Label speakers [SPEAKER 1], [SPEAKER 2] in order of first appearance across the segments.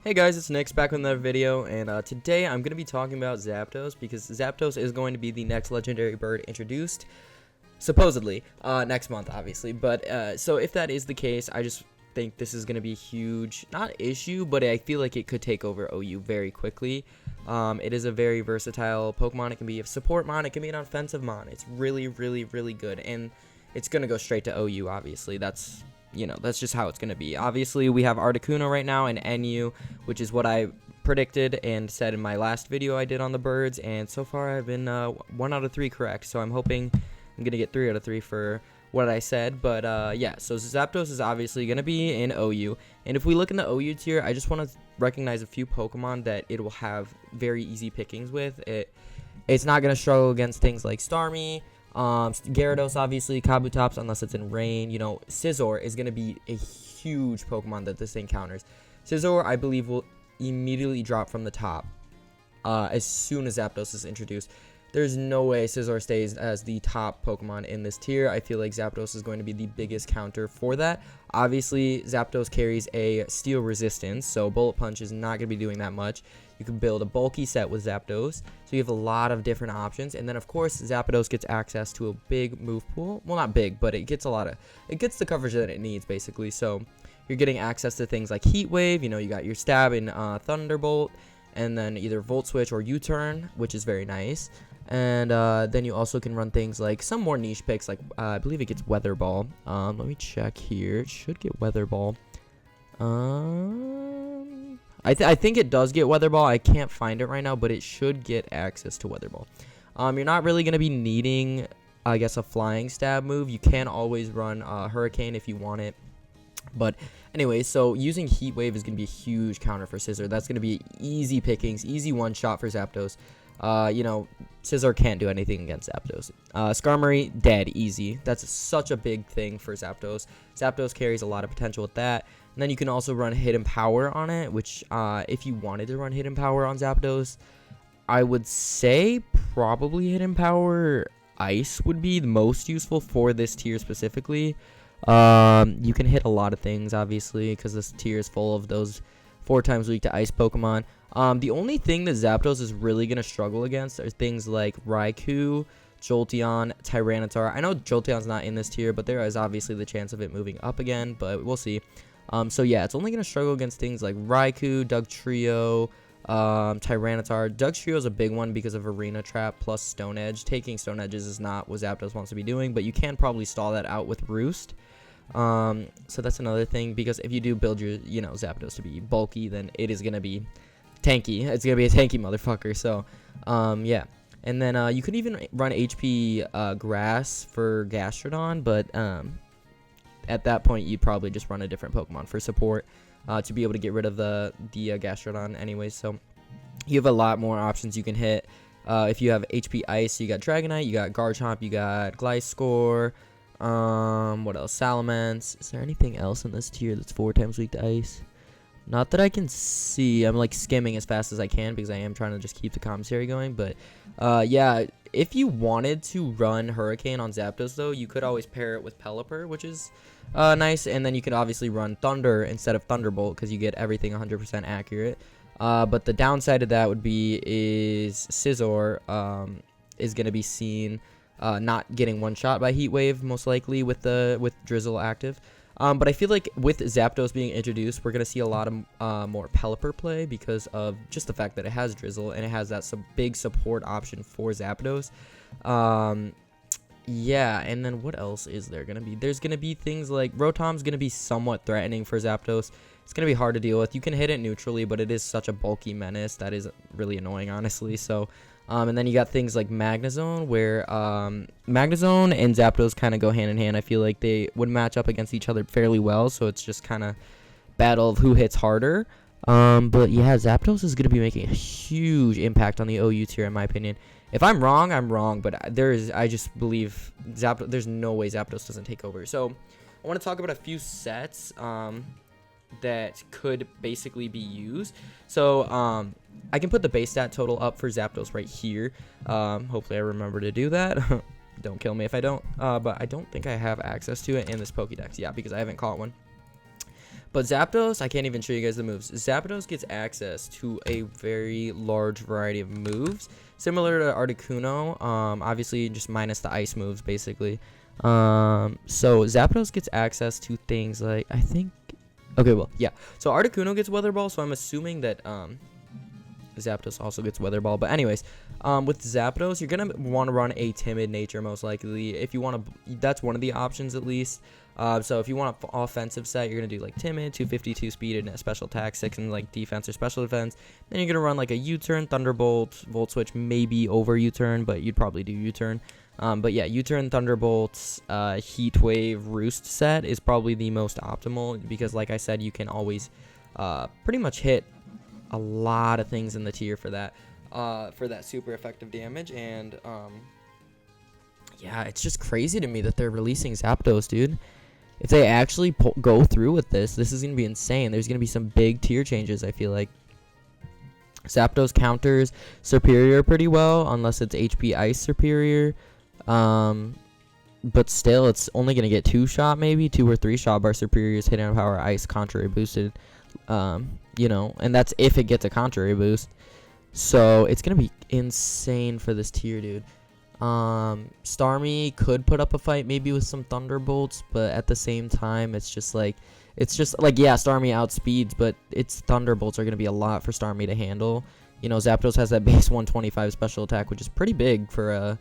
[SPEAKER 1] Hey guys, it's Nick back with another video, and today I'm going to be talking about Zapdos because Zapdos is going to be the next legendary bird introduced, supposedly, next month, obviously. But so if that is the case, I just think this is going to be a huge, not issue, but I feel like it could take over OU very quickly. It is a very versatile Pokemon. It can be a support mon, it can be an offensive mon. It's really, really, really good, and it's going to go straight to OU, obviously. That's just how it's going to be. Obviously, we have Articuno right now and NU, which is what I predicted and said in my last video I did on the birds. And so far, I've been 1 out of 3 correct. So I'm hoping I'm going to get 3 out of 3 for what I said. But yeah, so Zapdos is obviously going to be in OU. And if we look in the OU tier, I just want to recognize a few Pokemon that it will have very easy pickings with. It's not going to struggle against things like Starmie. Gyarados, obviously, Kabutops, unless it's in rain. Scizor is going to be a huge Pokemon that this encounters. Scizor, I believe, will immediately drop from the top as soon as Zapdos is introduced. There's no way Scizor stays as the top Pokemon in this tier. I feel like Zapdos is going to be the biggest counter for that. Obviously, Zapdos carries a steel resistance, so Bullet Punch is not going to be doing that much. You can build a bulky set with Zapdos, so you have a lot of different options. And then, of course, Zapdos gets access to a big move pool. Well, not big, but it gets the coverage that it needs, basically. So you're getting access to things like Heat Wave. You got your Stab and Thunderbolt, and then either Volt Switch or U-Turn, which is very nice. And then you also can run things like some more niche picks, like I believe it gets Weather Ball. Let me check here. It should get Weather Ball. I think it does get Weather Ball. I can't find it right now, but it should get access to Weather Ball. You're not really going to be needing, I guess, a Flying Stab move. You can always run Hurricane if you want it. But anyway, so using Heat Wave is going to be a huge counter for Scizor. That's going to be easy pickings, easy one-shot for Zapdos. Scizor can't do anything against Zapdos. Skarmory, dead, easy. That's such a big thing for Zapdos. Zapdos carries a lot of potential with that. And then you can also run Hidden Power on it, which if you wanted to run Hidden Power on Zapdos, I would say probably Hidden Power Ice would be the most useful for this tier specifically. You can hit a lot of things, obviously, because this tier is full of those 4 times weak to Ice Pokemon. The only thing that Zapdos is really going to struggle against are things like Raikou, Jolteon, Tyranitar. I know Jolteon's not in this tier, but there is obviously the chance of it moving up again, but we'll see. So yeah, it's only going to struggle against things like Raikou, Dugtrio, Tyranitar. Dugtrio is a big one because of Arena Trap plus Stone Edge. Taking Stone Edges is not what Zapdos wants to be doing, but you can probably stall that out with Roost. So that's another thing, because if you do build your, Zapdos to be bulky, then it is going to be tanky. It's going to be a tanky motherfucker. So, yeah. And then you could even run HP Grass for Gastrodon, but at that point, you'd probably just run a different Pokemon for support to be able to get rid of the Gastrodon anyways. So you have a lot more options you can hit. If you have HP Ice, you got Dragonite, you got Garchomp, you got Gliscor. What else? Salamence. Is there anything else in this tier that's 4 times weak to Ice? Not that I can see. I'm like skimming as fast as I can because I am trying to just keep the commentary going. But yeah, if you wanted to run Hurricane on Zapdos, though, you could always pair it with Pelipper, which is nice. And then you could obviously run Thunder instead of Thunderbolt because you get everything 100% accurate. But the downside of that would be is Scizor is going to be seen not getting one shot by Heat Wave, most likely with Drizzle active. But I feel like with Zapdos being introduced, we're going to see a lot of more Pelipper play because of just the fact that it has Drizzle and it has that big support option for Zapdos. Yeah, and then what else is there going to be? There's going to be things like Rotom's going to be somewhat threatening for Zapdos. It's going to be hard to deal with. You can hit it neutrally, but it is such a bulky menace that is really annoying, honestly. So, and then you got things like Magnezone, where Magnezone and Zapdos kind of go hand in hand. I feel like they would match up against each other fairly well, so it's just kind of battle of who hits harder. But yeah, Zapdos is going to be making a huge impact on the OU tier, in my opinion. If I'm wrong, I'm wrong, but I just believe Zapdos. There's no way Zapdos doesn't take over. So I want to talk about a few sets that could basically be used. So I can put the base stat total up for Zapdos right here. Hopefully I remember to do that. Don't kill me if I don't. But I don't think I have access to it in this Pokédex. Yeah, because I haven't caught one. But Zapdos, I can't even show you guys the moves. Zapdos gets access to a very large variety of moves, similar to Articuno. Obviously, just minus the ice moves, basically. So Zapdos gets access to things like, I think... Okay, well, yeah. So Articuno gets Weather Ball, so I'm assuming that Zapdos also gets Weather Ball. But anyways, with Zapdos, you're going to want to run a Timid nature, most likely. If you want to... That's one of the options, at least. So if you want an offensive set, you're going to do like Timid, 252 speed, and a special attack, 6 in like defense or special defense. Then you're going to run like a U-turn, Thunderbolt, Volt Switch, maybe over U-turn, but you'd probably do U-turn. But yeah, U-turn, Thunderbolts, Heat Wave, Roost set is probably the most optimal because, like I said, you can always pretty much hit a lot of things in the tier for that super effective damage. And yeah, it's just crazy to me that they're releasing Zapdos, dude. If they actually go through with this is going to be insane. There's going to be some big tier changes, I feel like. Zapdos counters Superior pretty well, unless it's HP Ice Superior. But still, it's only going to get 2-shot, maybe 2 or 3-shot bar Superiors hitting on power Ice contrary boosted. You know, and that's if it gets a contrary boost. So it's going to be insane for this tier, dude. Starmie could put up a fight maybe with some Thunderbolts, but at the same time, it's just like, yeah, Starmie outspeeds, but its Thunderbolts are going to be a lot for Starmie to handle. You know, Zapdos has that base 125 special attack, which is pretty big for a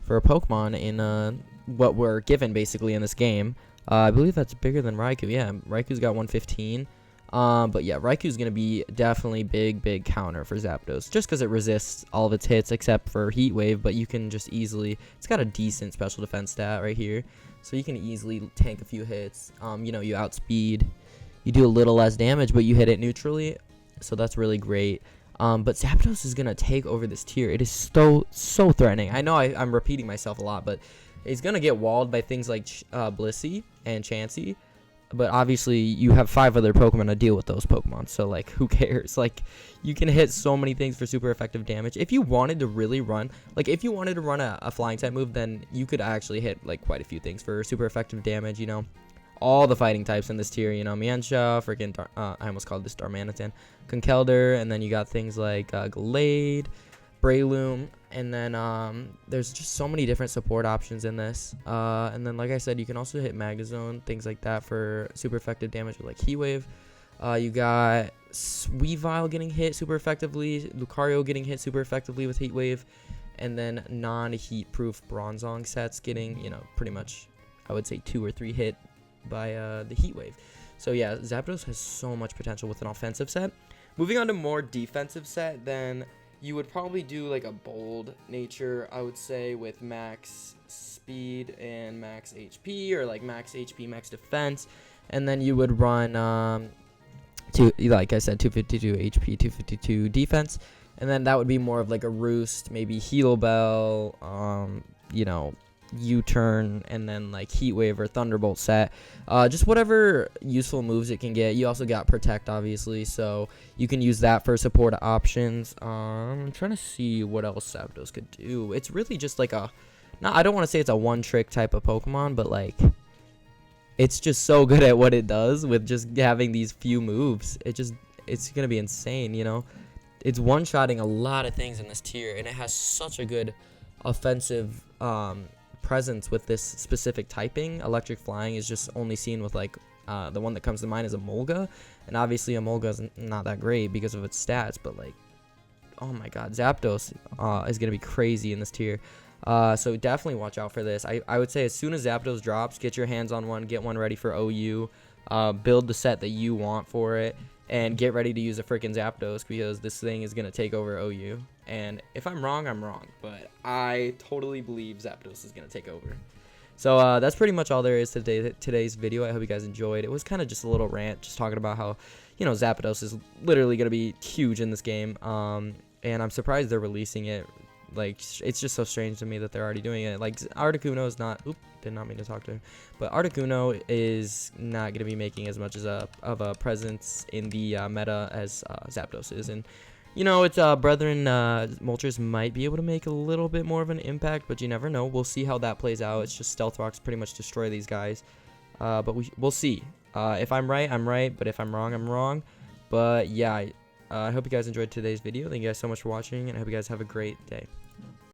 [SPEAKER 1] Pokemon in what we're given basically in this game. I believe that's bigger than Raikou. Yeah, Raikou's got 115. But yeah, Raikou's going to be definitely big counter for Zapdos, just because it resists all of its hits except for Heat Wave, but you can just easily, it's got a decent special defense stat right here, so you can easily tank a few hits. You know, you outspeed, you do a little less damage, but you hit it neutrally, so that's really great. But Zapdos is going to take over this tier. It is so threatening. I know I'm repeating myself a lot, but it's going to get walled by things like Blissey and Chansey. But obviously, you have 5 other Pokemon to deal with those Pokemon. So, like, who cares? Like, you can hit so many things for super effective damage. If you wanted to really run, like, if you wanted to run a flying type move, then you could actually hit, like, quite a few things for super effective damage, you know. All the fighting types in this tier, you know, Mienshao, freaking, I almost called this Darmanitan, Conkeldurr, and then you got things like Gallade, Breloom, and then there's just so many different support options in this. And then, like I said, you can also hit Magnezone, things like that for super effective damage with like Heat Wave. You got Weavile getting hit super effectively, Lucario getting hit super effectively with Heat Wave, and then non-heat proof Bronzong sets getting, you know, pretty much, I would say 2 or 3 hit by the Heat Wave. So yeah, Zapdos has so much potential with an offensive set. Moving on to more defensive set, then you would probably do like a bold nature, I would say, with max speed and max HP, or like max HP, max defense, and then you would run like I said, 252 HP, 252 defense, and then that would be more of like a Roost, maybe Heal Bell, you know, U-turn, and then like Heat Wave or Thunderbolt set, just whatever useful moves it can get. You also got Protect, obviously, so you can use that for support options. I'm trying to see what else Zapdos could do. It's really just like I don't want to say it's a one-trick type of Pokemon, but like it's just so good at what it does with just having these few moves. It's gonna be insane, you know. It's one-shotting a lot of things in this tier, and it has such a good offensive presence with this specific typing. Electric Flying is just only seen with like the one that comes to mind is Emolga, and obviously Emolga is not that great because of its stats, but like, oh my god, Zapdos is gonna be crazy in this tier. So definitely watch out for this. I would say as soon as Zapdos drops, get your hands on one, get one ready for OU, build the set that you want for it, and get ready to use a freaking Zapdos, because this thing is going to take over OU. And if I'm wrong, I'm wrong, but I totally believe Zapdos is going to take over. So that's pretty much all there is to today's video. I hope you guys enjoyed. It was kind of just a little rant, just talking about how, you know, Zapdos is literally going to be huge in this game. And I'm surprised they're releasing it. Like, it's just so strange to me that they're already doing it. Like, Articuno is not... Oop, did not mean to talk to him. But Articuno is not going to be making as much as of a presence in the meta as Zapdos is. And, you know, its brethren, Moltres might be able to make a little bit more of an impact, but you never know. We'll see how that plays out. It's just Stealth Rocks pretty much destroy these guys. But we'll see. If I'm right, I'm right. But if I'm wrong, I'm wrong. But yeah, I hope you guys enjoyed today's video. Thank you guys so much for watching, and I hope you guys have a great day.